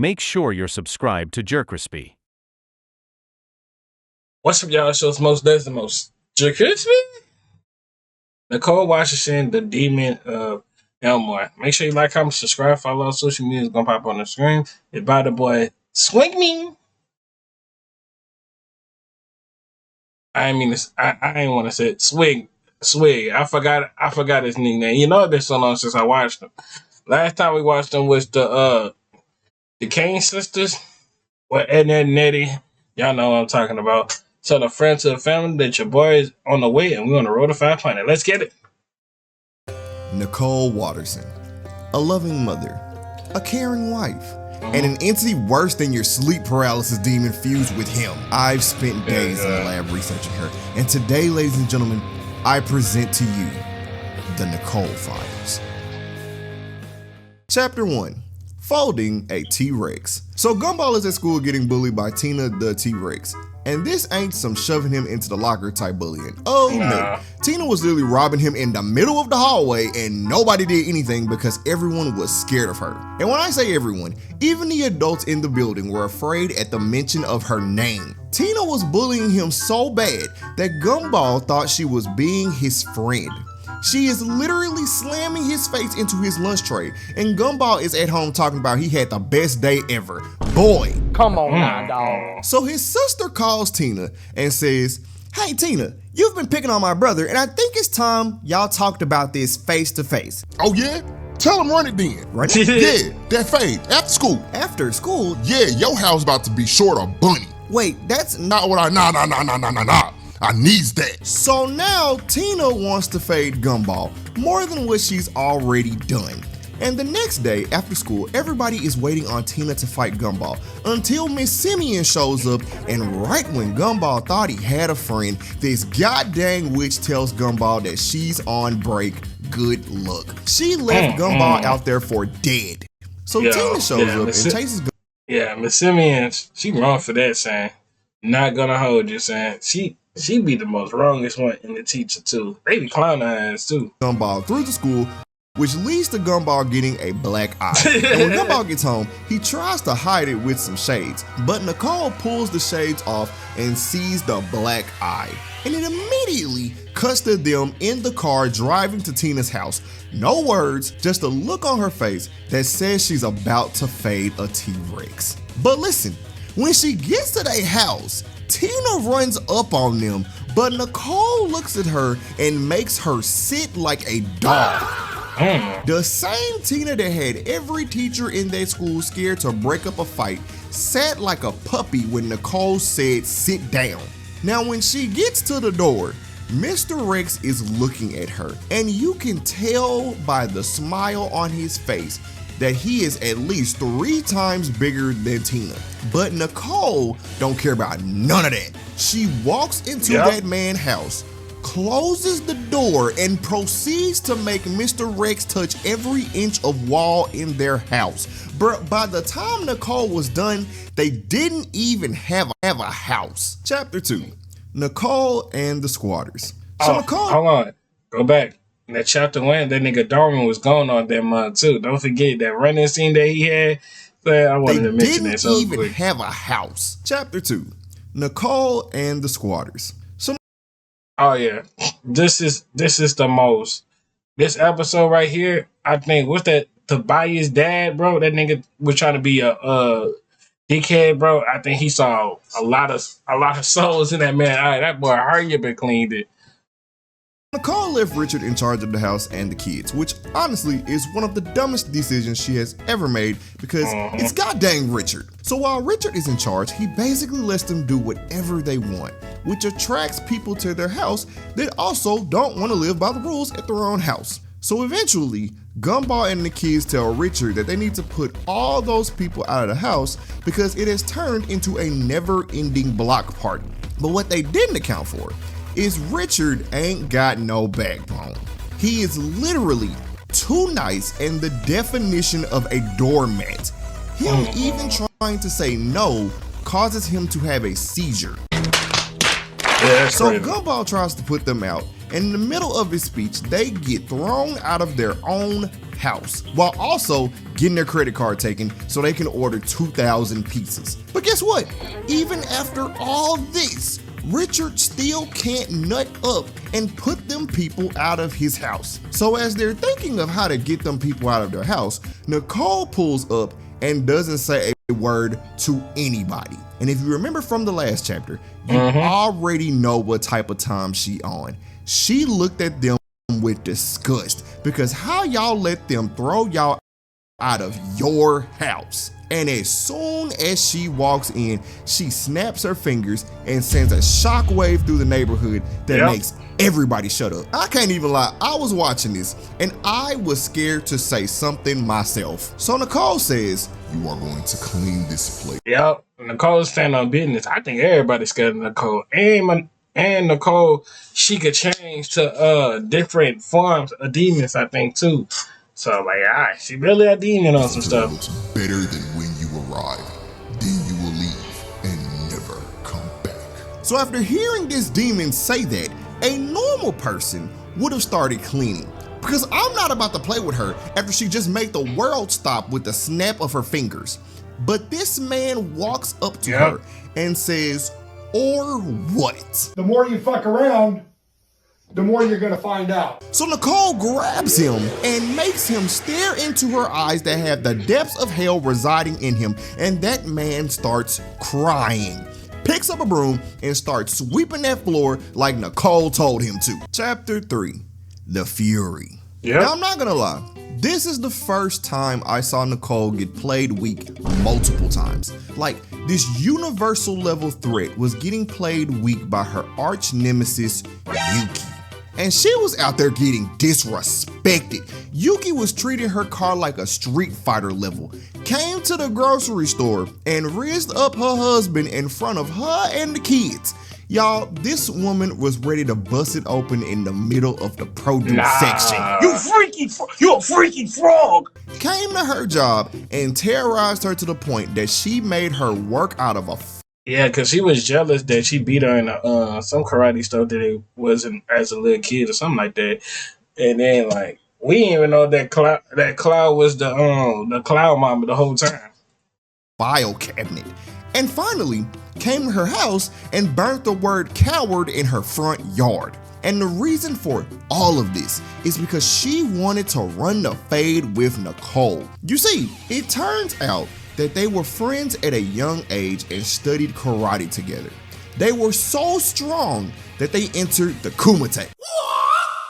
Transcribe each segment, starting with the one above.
make sure you're subscribed to JerCrispy. What's up, y'all? Show's most does the most. JerCrispy? Nicole, Watterson, the demon of Elmore. Make sure you like, comment, subscribe, follow our social media. It's gonna pop on the screen. It's by the boy Swing Me. I ain't mean to, I ain't want to say it. Swig. I forgot his nickname. You know, it's been so long since I watched him. Last time we watched them was the Kane sisters, or Edna and Nettie. Y'all know what I'm talking about. Tell a friend to the family that your boy is on the way and we're on the road to 500. Let's get it. Nicole Watterson, a loving mother, a caring wife, and an entity worse than your sleep paralysis demon fused with him. I've spent days in the lab researching her, and today, ladies and gentlemen, I present to you the Nicole Files. Chapter 1. Folding a T-Rex. So Gumball is at school getting bullied by Tina the T-Rex. And this ain't some shoving him into the locker type bullying. Oh no. Tina was literally robbing him in the middle of the hallway and nobody did anything because everyone was scared of her. And when I say everyone, even the adults in the building were afraid at the mention of her name. Tina was bullying him so bad that Gumball thought she was being his friend. She is literally slamming his face into his lunch tray, and Gumball is at home talking about he had the best day ever. Boy. Come on now, dog. So his sister calls Tina and says, "Hey Tina, you've been picking on my brother, and I think it's time y'all talked about this face to face." Oh yeah? Tell him run it then. Run it? Yeah, that fade. After school. After school? Yeah, your house about to be short of bunny. Wait, that's Not what I, nah. I needs that. So now Tina wants to fade Gumball more than what she's already done. And the next day after school, everybody is waiting on Tina to fight Gumball until Miss Simeon shows up, and right when Gumball thought he had a friend, this goddamn witch tells Gumball that she's on break. Good luck. She left Gumball out there for dead. So Tina shows up and chases Gumball. Yeah, Miss Simeon, she wrong for that, saying. Not gonna hold you, saying. She be the most wrongest one in the teacher too. They be clowning her ass too. Gumball through the school, which leads to Gumball getting a black eye. And when Gumball gets home, he tries to hide it with some shades, but Nicole pulls the shades off and sees the black eye. And it immediately cuts to them in the car driving to Tina's house. No words, just a look on her face that says she's about to fade a T-Rex. But listen, when she gets to their house, Tina runs up on them, but Nicole looks at her and makes her sit like a dog. The same Tina that had every teacher in their school scared to break up a fight sat like a puppy when Nicole said sit down. Now when she gets to the door, Mr. Rex is looking at her, and you can tell by the smile on his face that he is at least 3 times bigger than Tina. But Nicole don't care about none of that. She walks into that man's house, closes the door, and proceeds to make Mr. Rex touch every inch of wall in their house. But by the time Nicole was done, they didn't even have a house. Chapter 2. Nicole and the Squatters. So Nicole, hold on. Go back. In that chapter 1, that nigga Darwin was going on that month too. Don't forget that running scene that he had. I wanted to mention that. They didn't even have a house. Chapter 2. Nicole and the Squatters. So, oh yeah, this is the most. This episode right here, I think, what's that? Tobias' dad, bro. That nigga was trying to be a dickhead, bro. I think he saw a lot of souls in that man. All right, that boy hurry up and cleaned it. Nicole left Richard in charge of the house and the kids, which honestly is one of the dumbest decisions she has ever made because it's goddamn Richard. So while Richard is in charge, he basically lets them do whatever they want, which attracts people to their house that also don't want to live by the rules at their own house. So eventually, Gumball and the kids tell Richard that they need to put all those people out of the house because it has turned into a never-ending block party. But what they didn't account for is Richard ain't got no backbone. He is literally too nice and the definition of a doormat. Him even trying to say no causes him to have a seizure. Yeah, so crazy. Gumball tries to put them out, and in the middle of his speech, they get thrown out of their own house while also getting their credit card taken so they can order 2,000 pizzas. But guess what? Even after all this, Richard still can't nut up and put them people out of his house. So as they're thinking of how to get them people out of their house, Nicole pulls up and doesn't say a word to anybody. And if you remember from the last chapter, you already know what type of time she on. She looked at them with disgust because how y'all let them throw y'all out of your house? And as soon as she walks in, she snaps her fingers and sends a shockwave through the neighborhood that makes everybody shut up. I can't even lie, I was watching this and I was scared to say something myself. So Nicole says, You are going to clean this place. Yep, Nicole's standing on business. I think everybody's scared of Nicole. And Nicole, she could change to different forms of demons, I think, too. So, like, alright, she really a demon on some stuff. Looks better than when you arrived. Then you will leave and never come back. so after hearing this demon say that, a normal person would have started cleaning. Because I'm not about to play with her after she just made the world stop with the snap of her fingers. But this man walks up to her and says, or what? The more you fuck around, the more you're gonna find out. So Nicole grabs him and makes him stare into her eyes that have the depths of hell residing in him, and that man starts crying, picks up a broom and starts sweeping that floor like Nicole told him to. Chapter 3, The Fury. Now I'm not gonna lie, this is the first time I saw Nicole get played weak multiple times. Like, this universal level threat was getting played weak by her arch nemesis, Yuki. And she was out there getting disrespected. Yuki was treating her car like a Street Fighter level, came to the grocery store and rizzed up her husband in front of her and the kids. Y'all, this woman was ready to bust it open in the middle of the produce section. You a freaky frog! Came to her job and terrorized her to the point that she made her work out of a Yeah, because she was jealous that she beat her in some karate stuff that it wasn't as a little kid or something like that. And then, like, we didn't even know that Cloud was the Cloud mama the whole time. file cabinet. And finally, came to her house and burnt the word coward in her front yard. And the reason for all of this is because she wanted to run the fade with Nicole. You see, it turns out that they were friends at a young age and studied karate together. They were so strong that they entered the Kumite.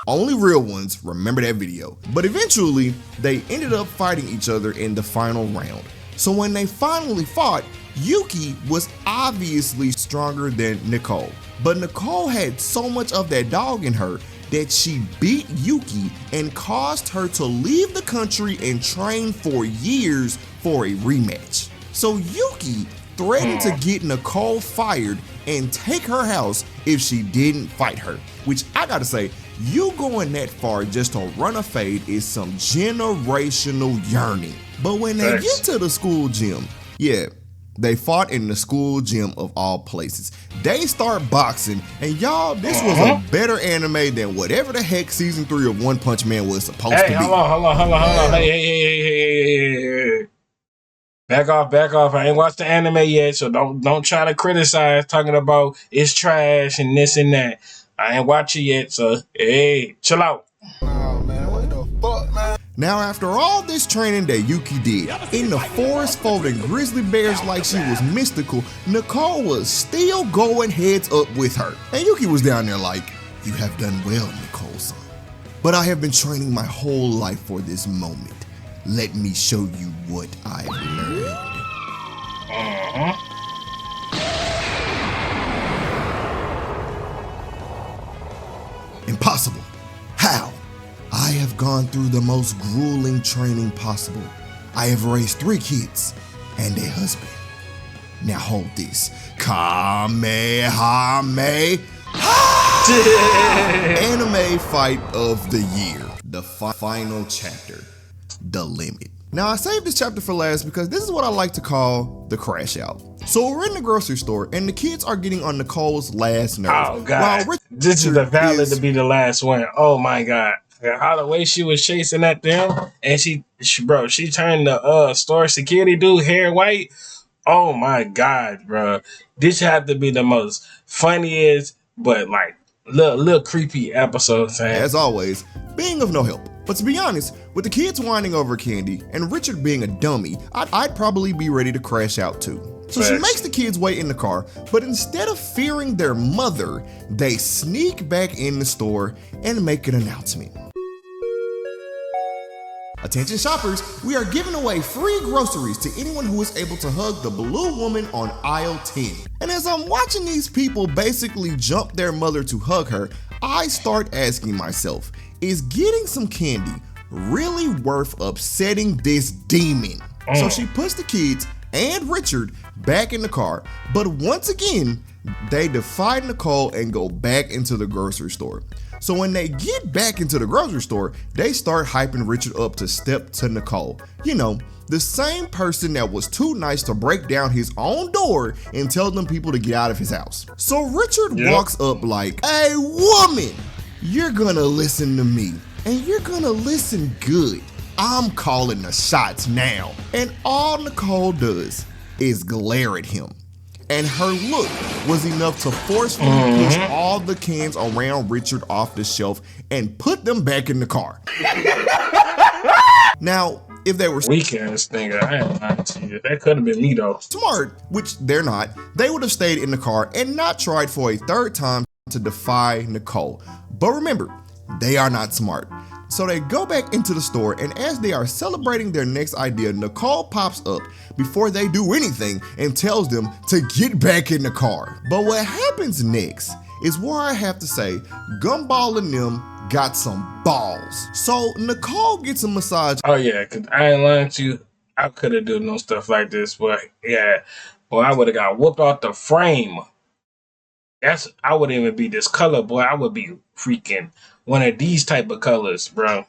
Only real ones remember that video. But eventually, they ended up fighting each other in the final round. So when they finally fought, Yuki was obviously stronger than Nicole. But Nicole had so much of that dog in her that she beat Yuki and caused her to leave the country and train for years for a rematch. So Yuki threatened to get Nicole fired and take her house if she didn't fight her. Which I gotta say, you going that far just to run a fade is some generational yearning. But when they get to the school gym, yeah, they fought in the school gym of all places. They start boxing, and y'all, this was a better anime than whatever the heck season 3 of One Punch Man was supposed to be. Hold on. Hey. Back off. I ain't watched the anime yet, so don't try to criticize talking about it's trash and this and that. I ain't watch it yet, so hey, chill out. Oh man, what the fuck, man? Now, after all this training that Yuki did, in the forest folding grizzly bears like she was mystical, Nicole was still going heads up with her. And Yuki was down there like, you have done well, Nicole-san. But I have been training my whole life for this moment. Let me show you what I've learned. Impossible. How? I have gone through the most grueling training possible. I have raised 3 kids and a husband. Now hold this. Kamehameha! Anime fight of the year. The final chapter. The limit. Now, I saved this chapter for last because this is what I like to call the crash out. So we're in the grocery store and the kids are getting on Nicole's last nerve. Oh God, this is the valid to be the last one. Oh my God. How the way she was chasing at them and she turned the store security dude hair white. Oh my God, bro. This had to be the most funniest but like little creepy episode, man. As always, being of no help. But to be honest, with the kids whining over candy and Richard being a dummy, I'd probably be ready to crash out too. So she makes the kids wait in the car, but instead of fearing their mother, they sneak back in the store and make an announcement. Attention shoppers, we are giving away free groceries to anyone who is able to hug the blue woman on aisle 10. And as I'm watching these people basically jump their mother to hug her, I start asking myself, is getting some candy really worth upsetting this demon? So she puts the kids and Richard back in the car, but once again, they defy Nicole and go back into the grocery store. So when they get back into the grocery store, they start hyping Richard up to step to Nicole. You know, the same person that was too nice to break down his own door and tell them people to get out of his house. So Richard walks up like, "Hey woman, you're gonna listen to me and you're gonna listen good. I'm calling the shots now." And all Nicole does is glare at him. And her look was enough to forcefully push all the cans around Richard off the shelf and put them back in the car. Now, if they were weekend nigga, I ain't lying to you. That could have been me though. Smart, which they're not, they would have stayed in the car and not tried for a third time to defy Nicole. But remember, they are not smart. So they go back into the store, and as they are celebrating their next idea, Nicole pops up before they do anything and tells them to get back in the car. But what happens next is where I have to say, Gumball and them got some balls. So Nicole gets a massage. Oh yeah, cause I ain't lying to you. I could have done no stuff like this, but yeah, boy, I would have got whooped off the frame. I wouldn't even be this color, boy. I would be freaking one of these type of colors, bro.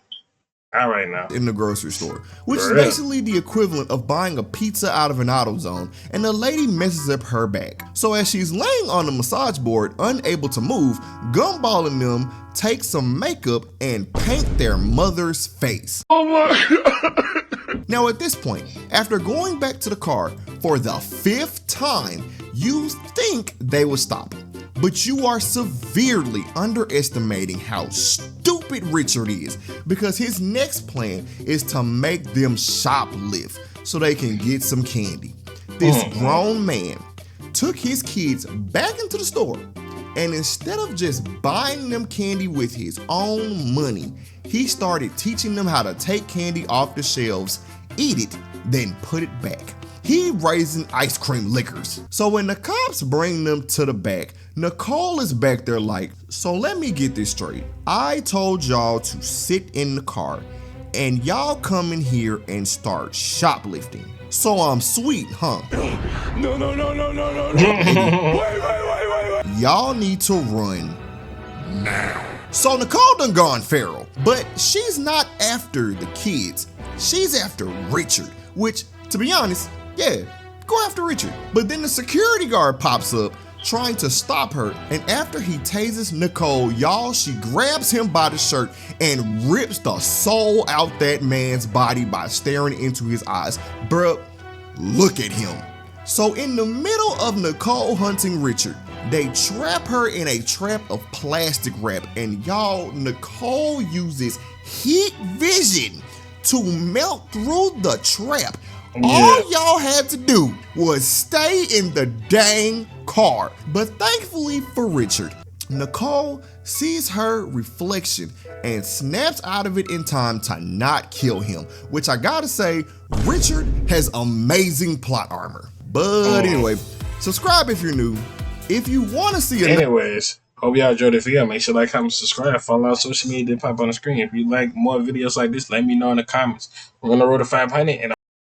All right now. In the grocery store, which is basically the equivalent of buying a pizza out of an AutoZone, and the lady messes up her back. So as she's laying on the massage board, unable to move, Gumball and them take some makeup and paint their mother's face. Oh my God. Now at this point, after going back to the car for the 5th time, you think they would stop. But you are severely underestimating how stupid Richard is, because his next plan is to make them shoplift so they can get some candy. This grown man took his kids back into the store, and instead of just buying them candy with his own money, he started teaching them how to take candy off the shelves, eat it, then put it back. He raising ice cream lickers. So when the cops bring them to the back, Nicole is back there like, so let me get this straight. I told y'all to sit in the car and y'all come in here and start shoplifting. So I'm sweet, huh? No. Wait. Y'all need to run now. So Nicole done gone feral, but she's not after the kids. She's after Richard, which, to be honest, yeah, go after Richard. But then the security guard pops up trying to stop her, and after he tases Nicole, y'all, she grabs him by the shirt and rips the soul out that man's body by staring into his eyes. Bruh, look at him. So in the middle of Nicole hunting Richard, they trap her in a trap of plastic wrap, and y'all, Nicole uses heat vision to melt through the trap. Yeah. All y'all had to do was stay in the dang car. But thankfully for Richard, Nicole sees her reflection and snaps out of it in time to not kill him, which I gotta say, Richard has amazing plot armor. But anyway, subscribe if you're new. If you want to see anyways, hope y'all enjoyed the video. Make sure to like, comment, subscribe, follow our social media, then pop on the screen. If you like more videos like this, let me know in the comments. We're gonna roll to 500 and